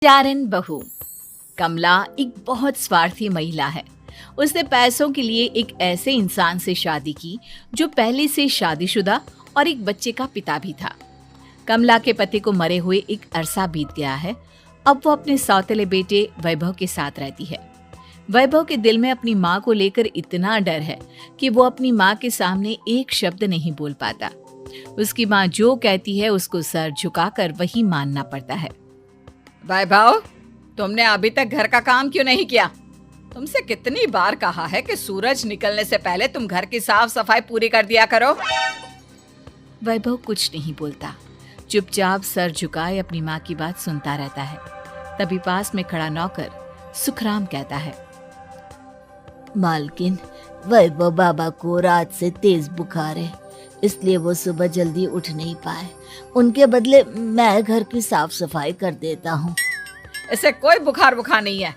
चारण बहू। कमला एक बहुत स्वार्थी महिला है। उसने पैसों के लिए एक ऐसे इंसान से शादी की जो पहले से शादीशुदा और एक बच्चे का पिता भी था। कमला के पति को मरे हुए एक अरसा बीत गया है। अब वो अपने सौतेले बेटे वैभव के साथ रहती है। वैभव के दिल में अपनी माँ को लेकर इतना डर है कि वो अपनी माँ के सामने एक शब्द नहीं बोल पाता। उसकी माँ जो कहती है उसको सर झुकाकर वही मानना पड़ता है। वैभव, तुमने अभी तक घर का काम क्यों नहीं किया? तुमसे कितनी बार कहा है कि सूरज निकलने से पहले तुम घर की साफ सफाई पूरी कर दिया करो। वैभव कुछ नहीं बोलता, चुपचाप सर झुकाए अपनी माँ की बात सुनता रहता है। तभी पास में खड़ा नौकर सुखराम कहता है, मालकिन, वैभव बाबा को रात से तेज बुखार है, इसलिए वो सुबह जल्दी उठ नहीं पाए। उनके बदले मैं घर की साफ सफाई कर देता हूँ। इसे कोई बुखार नहीं है।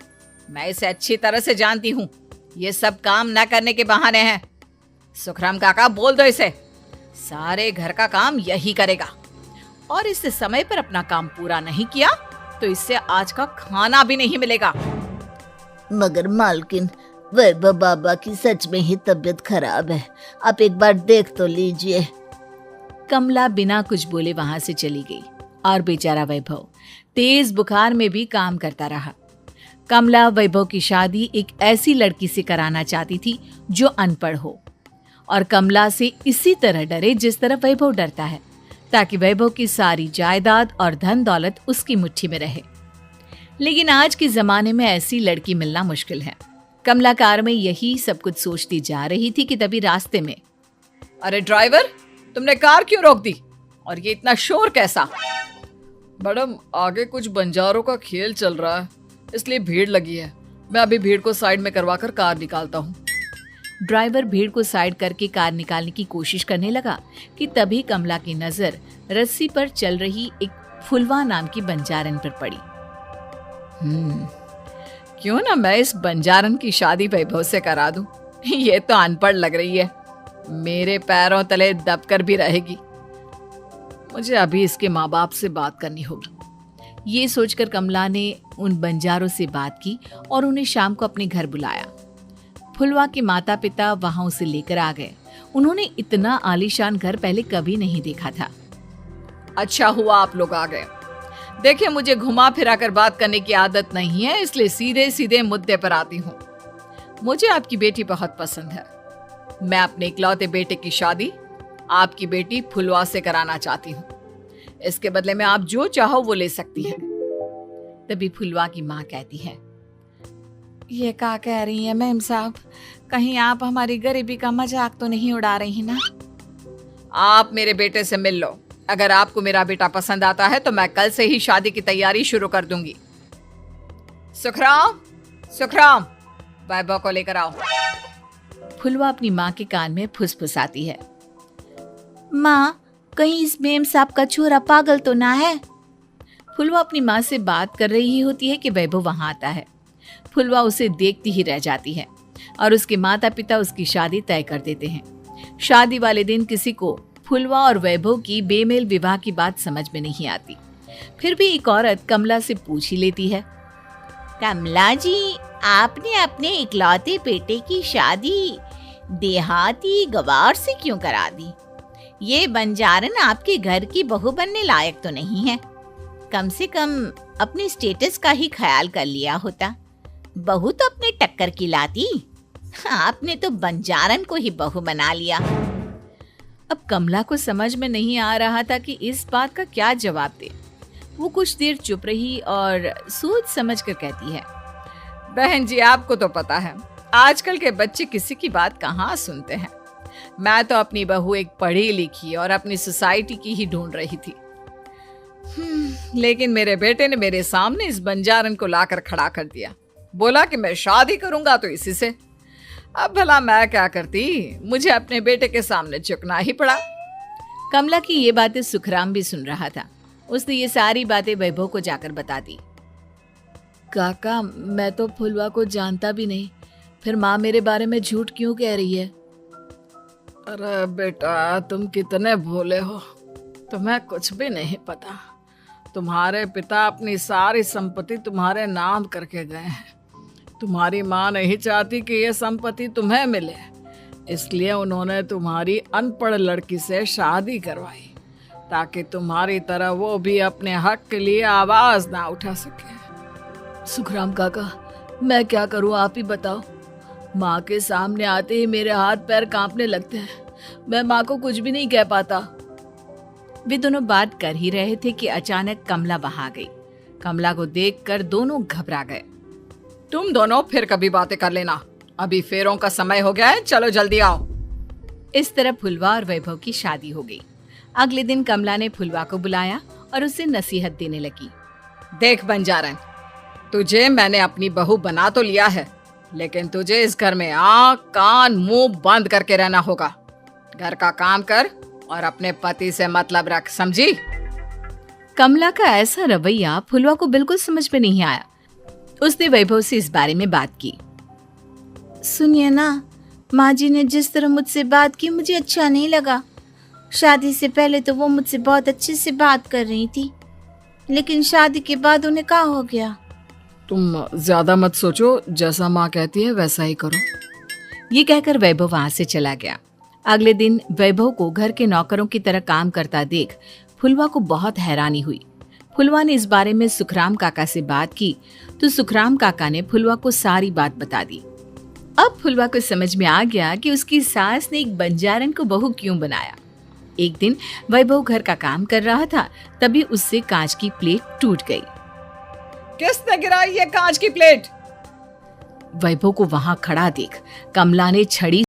मैं इसे अच्छी तरह से जानती हूँ। ये सब काम न करने के बहाने हैं। सुखराम काका, बोल दो इसे, सारे घर का काम यही करेगा। और इससे समय पर अपना काम पूरा नहीं किया तो इससे आज का खाना भी नहीं मिलेगा। मगर मालकिन, वैभव बाबा की सच में ही तबीयत खराब है, आप एक बार देख तो लीजिए। कमला बिना कुछ बोले वहां से चली गई और बेचारा वैभव तेज बुखार में भी काम करता रहा। कमला वैभव की शादी एक ऐसी लड़की से कराना चाहती थी जो अनपढ़ हो और कमला से इसी तरह डरे जिस तरह वैभव डरता है, ताकि वैभव की सारी जायदाद और धन दौलत उसकी मुट्ठी में रहे। लेकिन आज के जमाने में ऐसी लड़की मिलना मुश्किल है। कमला कार में यही सब कुछ सोचती जा रही थी कि तभी रास्ते में, अरे ड्राइवर, तुमने कार क्यों रोक दी? और ये इतना शोर कैसा? मैडम, आगे कुछ बंजारों का खेल चल रहा है, इसलिए भीड़ लगी है। मैं अभी भीड़ को साइड में करवाकर कार निकालता हूँ। ड्राइवर भीड़ को साइड करके कार निकालने की कोशिश करने लगा कि तभी कमला की नजर रस्सी पर चल रही एक फुलवा नाम की बंजारन पर पड़ी। क्यों ना मैं इस बंजारन की शादी वैभव से करा दूं? ये तो अनपढ़ लग रही है, मेरे पैरों तले दबकर भी रहेगी। मुझे अभी इसके माँ बाप से बात करनी होगी। ये सोचकर कमला ने उन बंजारों से बात की और उन्हें शाम को अपने घर बुलाया। फुलवा के माता पिता वहां उसे लेकर आ गए। उन्होंने इतना आलीशान घर पहले कभी नहीं देखा था। अच्छा हुआ आप लोग आ गए। देखिए, मुझे घुमा फिरा कर बात करने की आदत नहीं है, इसलिए सीधे सीधे मुद्दे पर आती हूँ। मुझे आपकी बेटी बहुत पसंद है। मैं अपने इकलौते बेटे की शादी आपकी बेटी फुलवा से कराना चाहती हूँ। इसके बदले में आप जो चाहो वो ले सकती हैं। तभी फुलवा की माँ कहती है, ये क्या कह रही है मैम साहब? कहीं आप हमारी गरीबी का मजाक तो नहीं उड़ा रही ना? आप मेरे बेटे से मिल लो। अगर आपको मेरा बेटा पसंद आता है तो मैं कल से ही शादी की तैयारी शुरू कर दूंगी। सुखराम, वैभव को लेकर आओ। फुलवा अपनी माँ के कान में फुसफुसाती है, माँ, कहीं इस मेम साहब का छोरा पागल तो ना है? फुलवा अपनी माँ से बात कर रही होती है कि वैभव वहां आता है। फुलवा उसे देखती ही रह जाती है और उसके माता पिता उसकी शादी तय कर देते हैं। शादी वाले दिन किसी को फुलवा और वैभव की बेमेल विवाह की बात समझ में नहीं आती। फिर भी एक औरत कमला से पूछ ही लेती है, कमला जी, आपने अपने इकलौते बेटे की शादी देहाती गवार से क्यों करा दी? ये बंजारन आपके घर की बहू बनने लायक तो नहीं है। कम से कम अपने स्टेटस का ही ख्याल कर लिया होता। बहू तो अपने टक्कर की लाती, आपने तो बंजारन को ही बहू बना लिया। अब कमला को समझ में नहीं आ रहा था कि इस बात का क्या जवाब दे। वो कुछ देर चुप रही और सोच समझ कर कहती है, बहन जी, आपको तो पता है आजकल के बच्चे किसी की बात कहाँ सुनते हैं। मैं तो अपनी बहू एक पढ़ी लिखी और अपनी सोसाइटी की ही ढूंढ रही थी। लेकिन मेरे बेटे ने मेरे सामने इस बंजारन को लाकर खड़ा कर दिया। बोला कि मैं शादी करूंगा तो इसी से। अब भला मैं क्या करती, मुझे अपने बेटे के सामने झुकना ही पड़ा। कमला की ये बातें सुखराम भी सुन रहा था। उसने ये सारी बातें वैभव को जाकर बता दी। काका, मैं तो फुलवा को जानता भी नहीं, फिर माँ मेरे बारे में झूठ क्यों कह रही है? अरे बेटा, तुम कितने भोले हो, तुम्हें कुछ भी नहीं पता। तुम्हारे पिता अपनी सारी संपत्ति तुम्हारे नाम करके गए हैं। तुम्हारी माँ नहीं चाहती कि ये संपत्ति तुम्हें मिले, इसलिए उन्होंने तुम्हारी अनपढ़ लड़की से शादी करवाई ताकि तुम्हारी तरह वो भी अपने हक के लिए आवाज ना उठा सके। सुखराम काका, मैं क्या करूं, आप ही बताओ। माँ के सामने आते ही मेरे हाथ पैर कांपने लगते हैं। मैं माँ को कुछ भी नहीं कह पाता। वे दोनों बात कर ही रहे थे कि अचानक कमला वहां आ गई। कमला को देखकर दोनों घबरा गए। तुम दोनों फिर कभी बातें कर लेना, अभी फेरों का समय हो गया है, चलो जल्दी आओ। इस तरह फुलवा और वैभव की शादी हो गई। अगले दिन कमला ने फुलवा को बुलाया और उसे नसीहत देने लगी। देख बंजारन, तुझे मैंने अपनी बहू बना तो लिया है, लेकिन तुझे इस घर में आँख कान मुंह बंद करके रहना होगा। घर का काम कर और अपने पति से मतलब रख, समझी? कमला का ऐसा रवैया फुलवा को बिल्कुल समझ में नहीं आया। उसने वैभव से इस बारे में बात की। सुनिए ना, माँ जी ने जिस तरह मुझसे बात की मुझे अच्छा नहीं लगा। शादी से पहले तो वो मुझसे बहुत अच्छे से बात कर रही थी, लेकिन शादी के बाद उन्हें क्या हो गया? तुम ज्यादा मत सोचो, जैसा माँ कहती है वैसा ही करो। ये कहकर वैभव वहां से चला गया। अगले दिन वैभव को घर के नौकरों की तरह काम करता देख फुलवा को बहुत हैरानी हुई। फुलवा ने इस बारे में सुखराम काका से बात की तो सुखराम काका ने फुलवा को सारी बात बता दी। अब फुलवा को समझ में आ गया कि उसकी सास ने एक बंजारन को बहू क्यों बनाया। एक दिन वैभव घर का काम कर रहा था, तभी उससे कांच की प्लेट टूट गई। किसने गिराई ये कांच की प्लेट? वैभव को वहां खड़ा देख कमला ने छड़ी